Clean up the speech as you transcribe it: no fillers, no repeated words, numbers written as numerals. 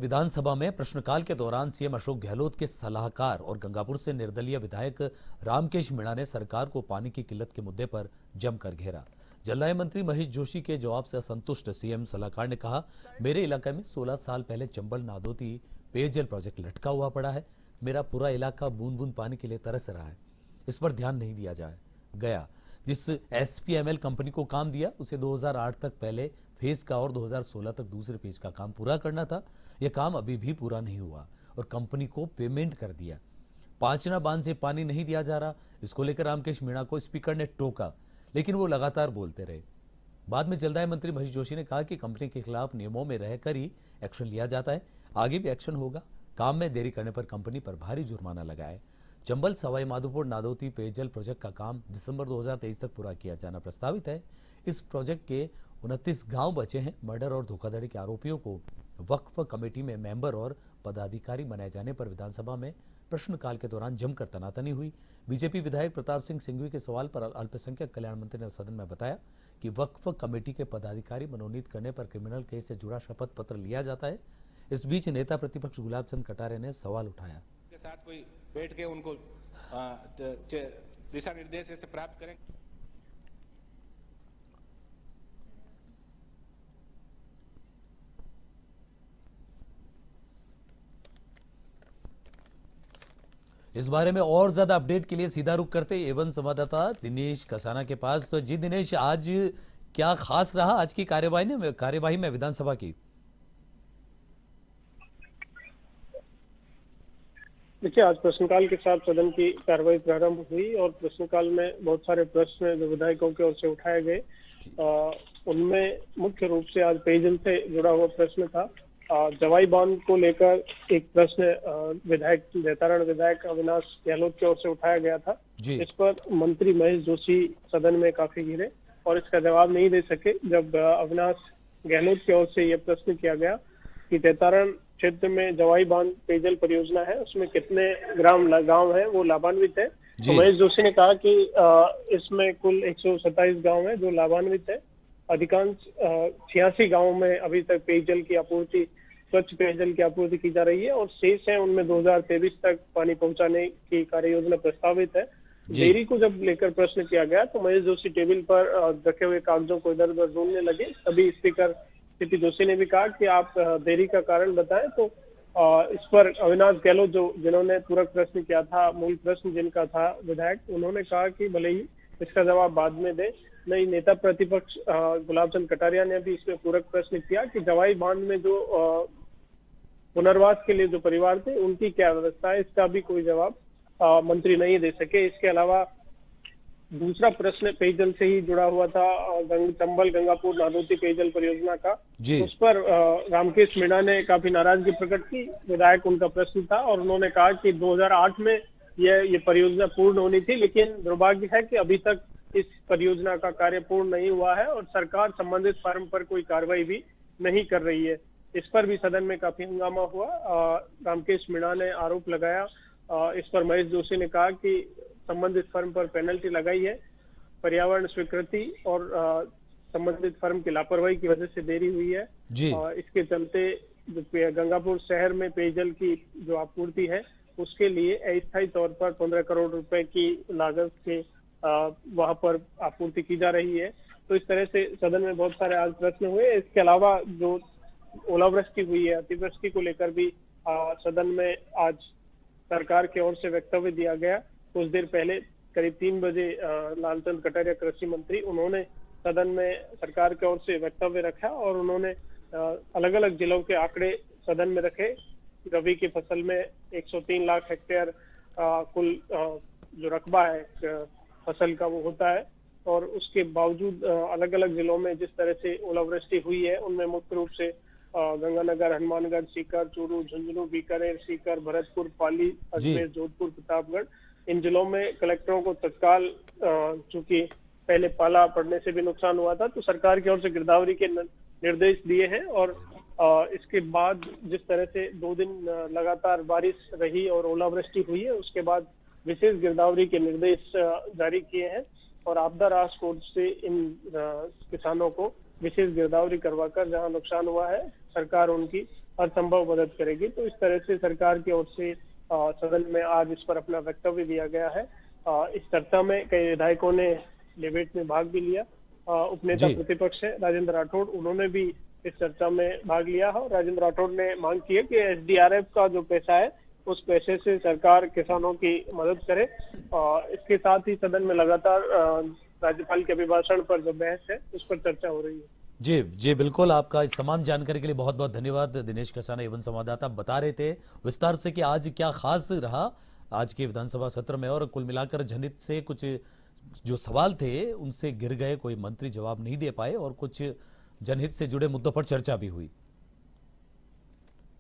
विधानसभा में प्रश्नकाल के दौरान सीएम अशोक गहलोत के सलाहकार और गंगापुर से निर्दलीय विधायक रामकेश मीणा ने सरकार को पानी की किल्लत के मुद्दे पर जमकर घेरा। जलदाय मंत्री महेश जोशी के जवाब से असंतुष्ट सीएम सलाहकार ने कहा, मेरे इलाके में 16 साल पहले चंबल नादौती पेयजल प्रोजेक्ट लटका हुआ पड़ा है। मेरा पूरा इलाका बूंद बूंद पानी के लिए तरस रहा है। इस पर ध्यान नहीं दिया गया। जिस एसपीएमएल कंपनी को काम दिया उसे 2008 तक पहले फेज का और 2016 तक दूसरे फेज का काम पूरा करना था। यह काम अभी भी पूरा नहीं हुआ और कंपनी को पेमेंट कर दिया। पांचना बांध से पानी नहीं दिया जा रहा। इसको लेकर रामकेश मीणा को स्पीकर ने टोका, लेकिन वो लगातार बोलते रहे। बाद में जलदाय मंत्री महेश जोशी ने कहा कि कंपनी के खिलाफ नियमों में रहकर ही एक्शन लिया जाता है। आगे भी एक्शन होगा। काम में देरी करने पर कंपनी पर भारी जुर्माना लगाए। चंबल सवाई माधोपुर नादौती पेयजल प्रोजेक्ट का काम दिसंबर 2023 तक पूरा किया जाना प्रस्तावित है। इस प्रोजेक्ट के 29 गांव बचे हैं। मर्डर और धोखाधड़ी के आरोपियों को वक्फ कमेटी में मेंबर और पदाधिकारी बनाए जाने पर विधानसभा में प्रश्नकाल के दौरान जमकर तनातनी हुई। बीजेपी विधायक प्रताप सिंह सिंघवी के सवाल पर अल्पसंख्यक कल्याण मंत्री ने सदन में बताया कि वक्फ कमेटी के पदाधिकारी मनोनीत करने पर क्रिमिनल केस से जुड़ा शपथ पत्र लिया जाता है। इस बीच नेता प्रतिपक्ष गुलाब चंद कटारिया ने सवाल उठाया के साथ कोई बैठ के उनको दिशा निर्देश ऐसे प्राप्त करें। इस बारे में और ज्यादा अपडेट के लिए सीधा रुख करते एवं संवाददाता दिनेश कसाना के पास। तो जी दिनेश, आज क्या खास रहा आज की कार्यवाही में विधानसभा की? देखिए, आज प्रश्नकाल के साथ सदन की कार्रवाई प्रारंभ हुई और प्रश्नकाल में बहुत सारे प्रश्न जो विधायकों की ओर से उठाए गए, उनमें मुख्य रूप से आज पेयजल से जुड़ा हुआ प्रश्न था। जवाई बांध को लेकर एक प्रश्न विधायक जैतारण विधायक अविनाश गहलोत की ओर से उठाया गया था। इस पर मंत्री महेश जोशी सदन में काफी घिरे और इसका जवाब नहीं दे सके। जब अविनाश गहलोत की ओर से यह प्रश्न किया गया कि जैतारण क्षेत्र में जवाई बांध पेयजल परियोजना है, उसमें कितने गांव है वो लाभान्वित है, तो महेश जोशी ने कहा कि इसमें कुल 127 गांव है जो लाभान्वित है। अधिकांश 86 गांवों में अभी तक पेयजल की आपूर्ति, स्वच्छ पेयजल की आपूर्ति की जा रही है और शेष है उनमें 2023 तक पानी पहुंचाने की कार्य योजना प्रस्तावित है। देरी को जब लेकर प्रश्न किया गया तो महेश जोशी टेबल पर रखे हुए कागजों को इधर उधर ढूंढने लगे। तभी स्पीकर सीपी जोशी ने भी कहा कि आप देरी का कारण बताएं। तो इस पर अविनाश गहलोत जिन्होंने पूरक प्रश्न किया था, मूल प्रश्न जिनका था विधायक, उन्होंने कहा कि भले ही इसका जवाब बाद में दे। नहीं, नेता प्रतिपक्ष गुलाब चंद कटारिया ने भी इसमें पूरक प्रश्न किया कि जवाई बांध में जो पुनर्वास के लिए जो परिवार थे उनकी क्या व्यवस्था है, इसका भी कोई जवाब मंत्री नहीं दे सके। इसके अलावा दूसरा प्रश्न पेयजल से ही जुड़ा हुआ था, चंबल गंगापुर नादौती पेयजल परियोजना का। उस पर रामकेश मीणा ने काफी नाराजगी प्रकट की। विधायक उनका प्रश्न था और उन्होंने कहा कि 2008 में ये परियोजना पूर्ण होनी थी, लेकिन दुर्भाग्य है कि अभी तक इस परियोजना का कार्य पूर्ण नहीं हुआ है और सरकार संबंधित फर्म पर कोई कार्रवाई भी नहीं कर रही है। इस पर भी सदन में काफी हंगामा हुआ। रामकेश मीणा ने आरोप लगाया। इस पर महेश जोशी ने कहा कि संबंधित फर्म पर पेनल्टी लगाई है। पर्यावरण स्वीकृति और संबंधित फर्म की लापरवाही की वजह से देरी हुई है। इसके चलते गंगापुर शहर में पेयजल की जो आपूर्ति है उसके लिए अस्थायी तौर पर 15 करोड़ रुपए की लागत से वहां पर आपूर्ति की जा रही है। तो इस तरह से सदन में बहुत सारे आज प्रश्न हुए। इसके अलावा जो ओलावृष्टि हुई है, अतिवृष्टि को लेकर भी सदन में आज सरकार की ओर से वक्तव्य दिया गया। कुछ देर पहले करीब 3 बजे लालचंद कटारिया कृषि मंत्री, उन्होंने सदन में सरकार की ओर से वक्तव्य रखा और उन्होंने अलग अलग जिलों के आंकड़े सदन में रखे। रबी की फसल में 103 लाख हेक्टेयर कुल जो रकबा है फसल का वो होता है और उसके बावजूद अलग अलग जिलों में जिस तरह से ओलावृष्टि हुई है उनमें मुख्य रूप से गंगानगर, हनुमानगढ़, सीकर, चूरू, झुंझुनू, बीकानेर, सीकर, भरतपुर, पाली, अजमेर, जोधपुर, प्रतापगढ़, इन जिलों में कलेक्टरों को तत्काल, चूंकि पहले पाला पड़ने से भी नुकसान हुआ था, तो सरकार की ओर से गिरदावरी के निर्देश दिए हैं। और इसके बाद जिस तरह से 2 दिन लगातार बारिश रही और ओलावृष्टि हुई है, उसके बाद विशेष गिरदावरी के निर्देश जारी किए हैं और आपदा राहत कोष से इन किसानों को विशेष गिरदावरी करवाकर जहां नुकसान हुआ है सरकार उनकी हर संभव मदद करेगी। तो इस तरह से सरकार की ओर से सदन में आज इस पर अपना वक्तव्य दिया गया है। इस चर्चा में कई विधायकों ने डिबेट में भाग भी लिया। उपनेता जी। प्रतिपक्ष है राजेंद्र राठौड़, उन्होंने भी इस चर्चा में भाग लिया है और राजेंद्र राठौड़ ने मांग की है कि एसडीआरएफ का जो पैसा है उस पैसे से सरकार किसानों की मदद करे। इसके साथ ही सदन में लगातार राज्यपाल के अभिभाषण पर जो बहस है उस पर चर्चा हो रही है। जी जी बिल्कुल, आपका इस तमाम जानकारी के लिए बहुत बहुत धन्यवाद। दिनेश कसाना एवं संवाददाता बता रहे थे विस्तार से कि आज क्या खास रहा आज के विधानसभा सत्र में, और कुल मिलाकर जनहित से कुछ जो सवाल थे उनसे गिर गए, कोई मंत्री जवाब नहीं दे पाए और कुछ जनहित से जुड़े मुद्दों पर चर्चा भी हुई।